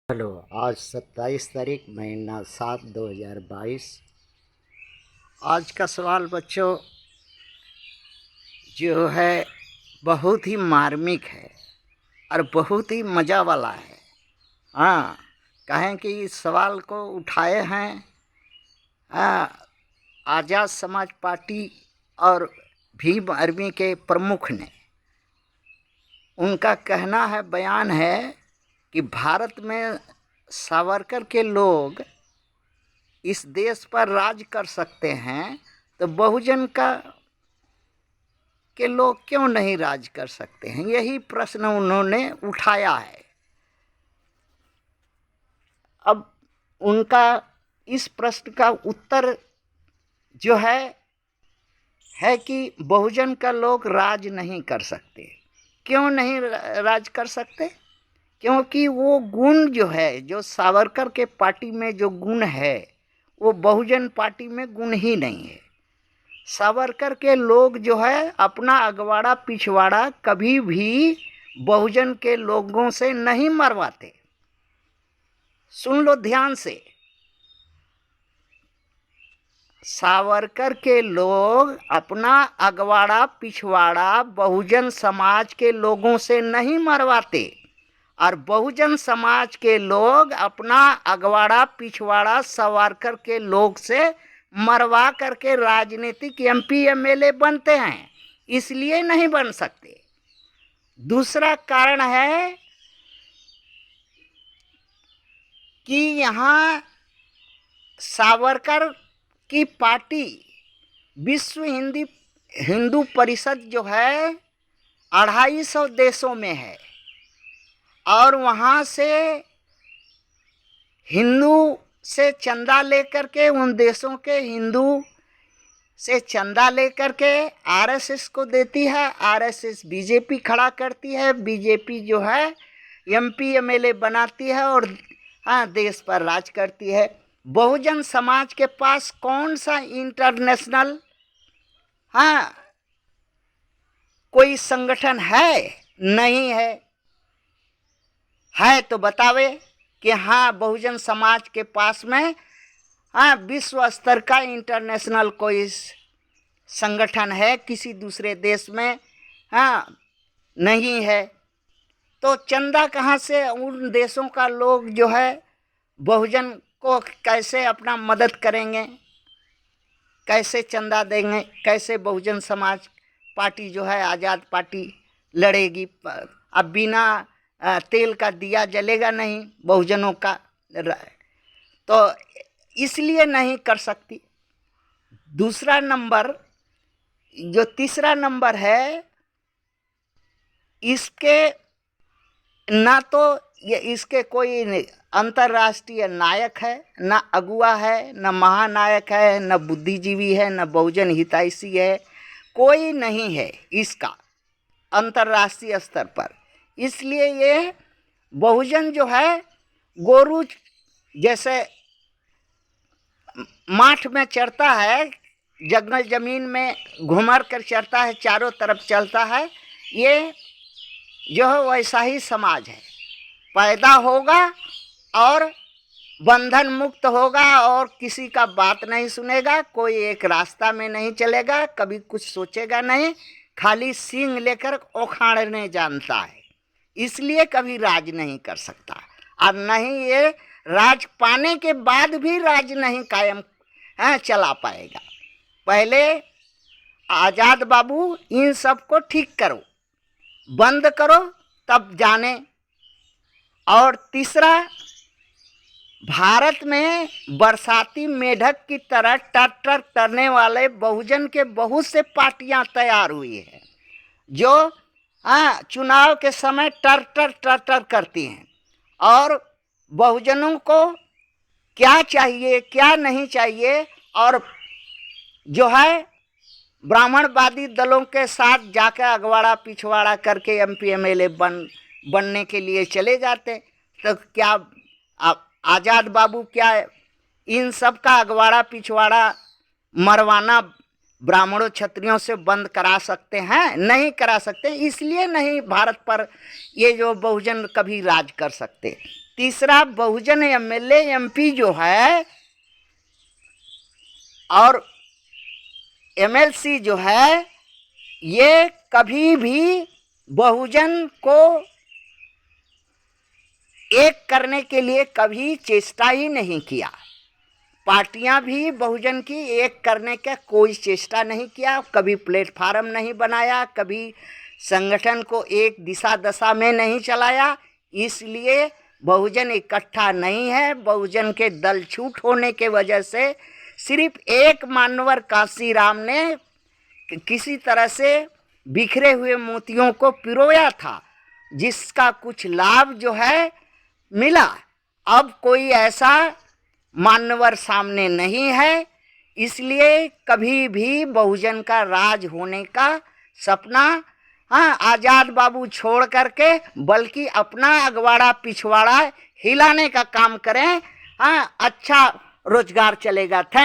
Hello. आज 27 तारीख महीना 7 2022। आज का सवाल बच्चों जो है बहुत ही मार्मिक है और बहुत ही मज़ा वाला है। हाँ, कहें कि इस सवाल को उठाए हैं आज़ाद समाज पार्टी और भीम आर्मी के प्रमुख ने। उनका कहना है, बयान है कि भारत में सावरकर के लोग इस देश पर राज कर सकते हैं तो बहुजन के लोग क्यों नहीं राज कर सकते हैं। यही प्रश्न उन्होंने उठाया है। अब उनका इस प्रश्न का उत्तर जो है कि बहुजन का लोग राज नहीं कर सकते। क्यों नहीं राज कर सकते? क्योंकि वो गुण जो है, जो सावरकर के पार्टी में जो गुण है, वो बहुजन पार्टी में गुण ही नहीं है। सावरकर के लोग जो है अपना अगवाड़ा पिछवाड़ा कभी भी बहुजन के लोगों से नहीं मरवाते। सुन लो ध्यान से, सावरकर के लोग अपना अगवाड़ा पिछवाड़ा बहुजन समाज के लोगों से नहीं मरवाते और बहुजन समाज के लोग अपना अगवाड़ा पिछवाड़ा सावरकर के लोग से मरवा करके राजनीतिक एमपी एमएलए बनते हैं। इसलिए नहीं बन सकते। दूसरा कारण है कि यहाँ सावरकर की पार्टी विश्व हिंदू परिषद जो है 250 देशों में है और वहाँ से हिंदू से चंदा लेकर के, उन देशों के हिंदू से चंदा लेकर के आरएसएस को देती है। आरएसएस बीजेपी खड़ा करती है, बीजेपी जो है एमपी एमएलए बनाती है और देश पर राज करती है। बहुजन समाज के पास कौन सा इंटरनेशनल कोई संगठन है? नहीं है। है तो बतावे कि बहुजन समाज के पास में विश्व स्तर का इंटरनेशनल कोई संगठन है, किसी दूसरे देश में नहीं है। तो चंदा कहाँ से? उन देशों का लोग जो है बहुजन को कैसे अपना मदद करेंगे, कैसे चंदा देंगे, कैसे बहुजन समाज पार्टी जो है आज़ाद पार्टी लड़ेगी? अब बिना तेल का दिया जलेगा नहीं बहुजनों का, तो इसलिए नहीं कर सकती। दूसरा नंबर, जो तीसरा नंबर है, इसके ना तो ये इसके कोई अंतर्राष्ट्रीय नायक है, ना अगुआ है, ना महानायक है, ना बुद्धिजीवी है, ना बहुजन हितैषी है। कोई नहीं है इसका अंतर्राष्ट्रीय स्तर पर। इसलिए ये बहुजन जो है गोरू जैसे माठ में चरता है, जंगल जमीन में घुमर कर चरता है, चारों तरफ चलता है। ये जो है वैसा ही समाज है। पैदा होगा और बंधन मुक्त होगा और किसी का बात नहीं सुनेगा, कोई एक रास्ता में नहीं चलेगा, कभी कुछ सोचेगा नहीं, खाली सींग लेकर उखाड़ने जानता है। इसलिए कभी राज नहीं कर सकता और नहीं ये राज पाने के बाद भी राज नहीं कायम चला पाएगा। पहले आज़ाद बाबू इन सब को ठीक करो, बंद करो, तब जाने। और तीसरा, भारत में बरसाती मेढक की तरह टर करने वाले बहुजन के बहुत से पार्टियां तैयार हुई है जो चुनाव के समय टर करती हैं और बहुजनों को क्या चाहिए क्या नहीं चाहिए, और जो है ब्राह्मणवादी दलों के साथ जाकर अगवाड़ा पिछवाड़ा करके एमपी एमएलए बनने के लिए चले जाते। तो क्या आज़ाद बाबू क्या इन सब का अगवाड़ा पिछवाड़ा मरवाना ब्राह्मणों क्षत्रियों से बंद करा सकते हैं? नहीं करा सकते। इसलिए नहीं भारत पर ये जो बहुजन कभी राज कर सकते। तीसरा, बहुजन एमएलए एमपी जो है और एमएलसी जो है, ये कभी भी बहुजन को एक करने के लिए कभी चेष्टा ही नहीं किया। पार्टियां भी बहुजन की एक करने का कोई चेष्टा नहीं किया, कभी प्लेटफार्म नहीं बनाया, कभी संगठन को एक दिशा दशा में नहीं चलाया। इसलिए बहुजन इकट्ठा नहीं है। बहुजन के दल छूट होने के वजह से सिर्फ एक मानवर कांशीराम ने किसी तरह से बिखरे हुए मोतियों को पिरोया था, जिसका कुछ लाभ जो है मिला। अब कोई ऐसा मानवर सामने नहीं है, इसलिए कभी भी बहुजन का राज होने का सपना आज़ाद बाबू छोड़ करके बल्कि अपना अगवाड़ा पिछवाड़ा हिलाने का काम करें। अच्छा रोजगार चलेगा। थैंक